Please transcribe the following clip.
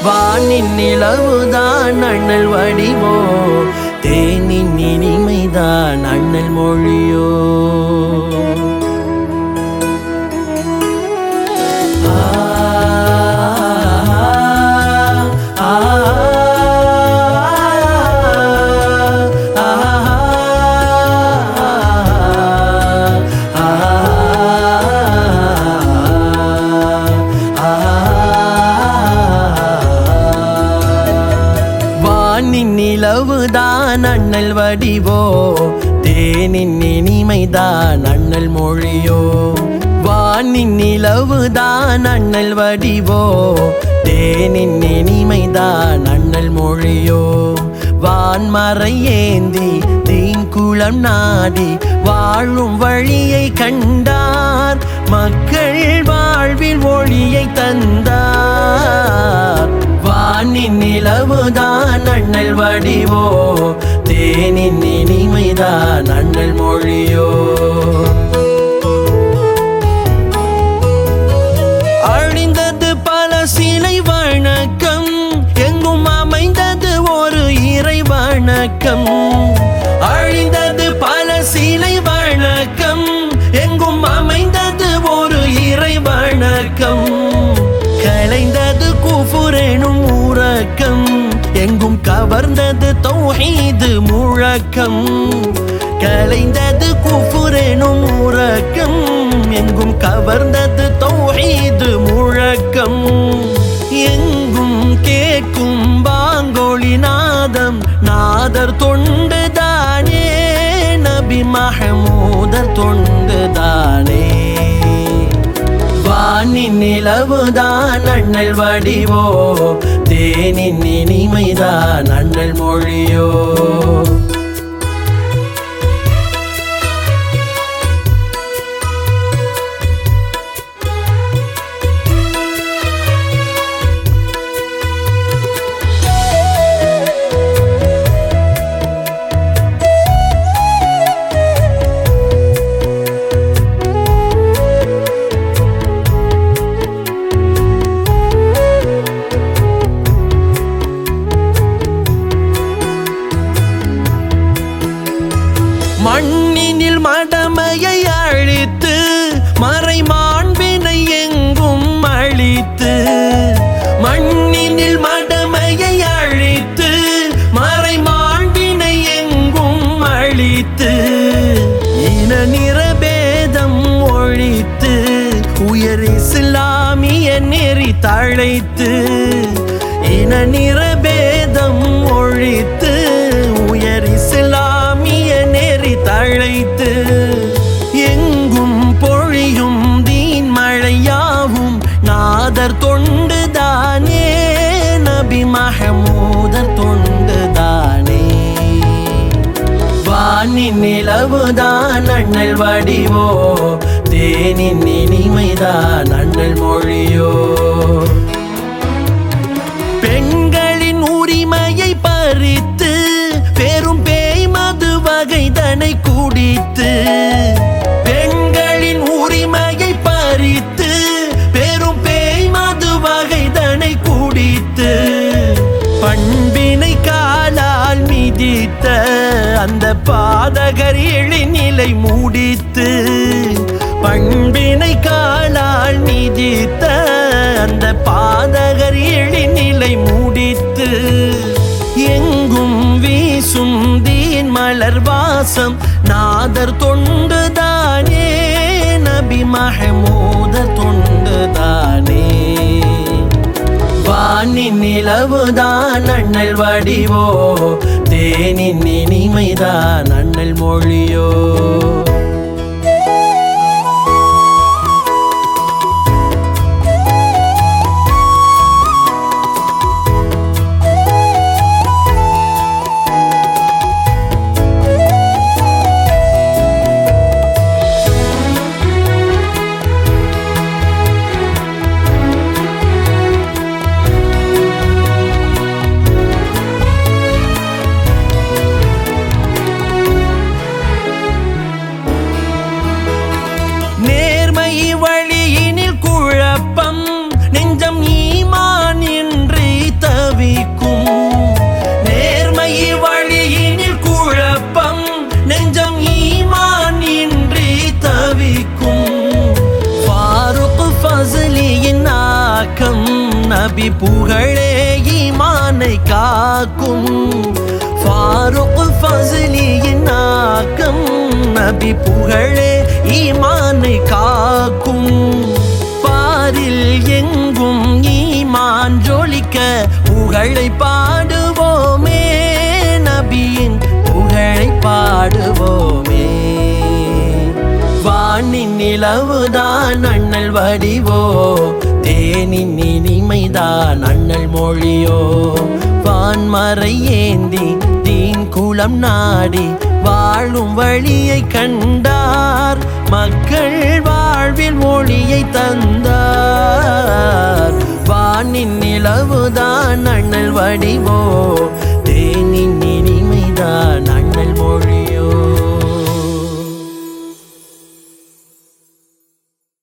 வானின் நிலவுதான் அண்ணல் வடிவோ, தேனின் இனிமைதான் அண்ணல் மொழியோ. நிலவுதான் அண்ணல் வடிவோ, தேனின் இனிமைதான் அண்ணல் மொழியோ. வானின் நிலவுதான் அண்ணல் வடிவோ, தேனின் இனிமைதான் அண்ணல் மொழியோ. வான்மறை ஏந்தி தீங்குளம் நாடி வாழும் வழியை கண்டார், மக்கள் வாழ்வில் ஒளியை தந்தார். வானின் நிலவுதான் அண்ணல் வடிவோ, தேனின் இனிமைதான் அண்ணல் மொழியோ. அழிந்தது பல சிலை வணக்கம், எங்கும் அமைந்தது ஒரு இறை வணக்கம். அழிந்தது பல சிலை வணக்கம், எங்கும் அமைந்தது ஒரு இறை வணக்கம். கலைந்தது குஃபுரெனும் உறக்கம், எங்கும் கவர்ந்தது தௌஹீது முழக்கம். கலைந்தது குஃபுரெனும் உறக்கம், எங்கும் கவர்ந்தது தௌஹீது முழக்கம். எங்கும் கேட்கும் பாங்கொலி நாதம், நாதர் தொண்டுதானே, நபி மஹமூதர் தொண்டுதானே. வானின் நிலவுதான் அண்ணல் வடிவோ, தேனின் இனிமைதான் அண்ணல் மொழியோ. மண்ணினில் மடமையை அழித்து, மறை மாண்பினை எங்கும் அழித்து. மண்ணினில் மடமையை அழித்து, மறை மாண்பினை எங்கும் அழித்து. இன நிறபேதம் ஒழித்து, உயர் இஸ்லாமிய நெறி தழைத்து. இன நிறபேதம் ஒழித்து, உயர் இஸ்லாமிய நெறி தழைத்து. எங்கும் பொழியும் தீன் மழையாவும் நாதர் தொண்டுதானே, நபி மஹமூதர் தொண்டுதானே. வானின் நிலவுதான் அண்ணல் வடிவோ, தேனின் இனிமைதான் அண்ணல் மொழியோ. பெண்களின் உரிமையை பறித்து, பெரும் பேய் மது வகைதனை குடித்து. பெண்களின் உரிமையை பறித்து, பெரும் பேய் மது வகைதனை குடித்து. பண்பினை காலால் மிதித்த அந்த பாதகர் இழிநிலை முடித்து. பண்பினை காலால் மிதித்த அந்த பாதகர் இழிநிலை முடித்து. எங்கும் வீசும் தீன் மலர் வாசம், நாதர் தொண்டுதானே, நபி மஹமூதர் தொண்டுதானே. வானின் நிலவுதான் அண்ணல் வடிவோ, தேனின் இனிமைதான் அண்ணல் மொழியோ. நபி புகழே ஈமானை காக்கும் ஃபாரூக் ஃபஸ்லியின் ஆக்கம் நபி புகழே ஈமானை காக்கும் பாரில் எங்கும் ஈமான் ஜொலிக்க புகழை பாடுவோமே நபியின் புகழை பாடுவோமே வானின் நிலவுதான் அண்ணல் வடிவோ தேனின் இனிமைதான் அண்ணல் மொழியோ வான்மறை ஏந்தி தீன் குளம் நாடி வாழும் வழியை கண்டார் மக்கள் வாழ்வில் ஒளியை தந்தார் வானின் நிலவுதான் அண்ணல் வடிவோ